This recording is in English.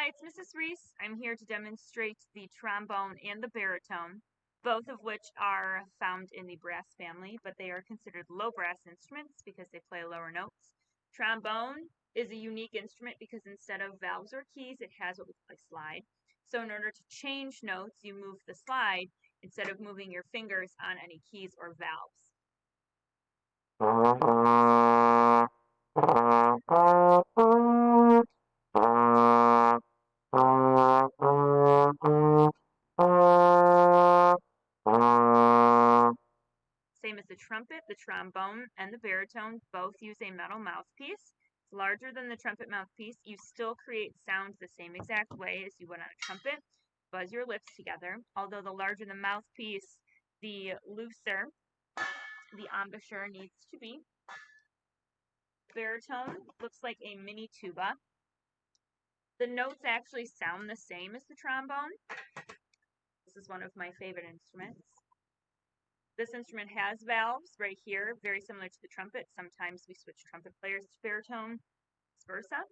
Hi, it's Mrs. Reese. I'm here to demonstrate the trombone and the baritone, both of which are found in the brass family, but they are considered low brass instruments because they play lower notes. Trombone is a unique instrument because instead of valves or keys, it has what we call a slide. So in order to change notes, you move the slide instead of moving your fingers on any keys or valves. Same as the trumpet, the trombone, and the baritone both use a metal mouthpiece. It's larger than the trumpet mouthpiece. You still create sound the same exact way as you would on a trumpet. Buzz your lips together. Although the larger the mouthpiece, the looser the embouchure needs to be. Baritone looks like a mini tuba. The notes actually sound the same as the trombone. This is one of my favorite instruments. This instrument has valves right here, very similar to the trumpet. Sometimes we switch trumpet players to baritone, vice versa.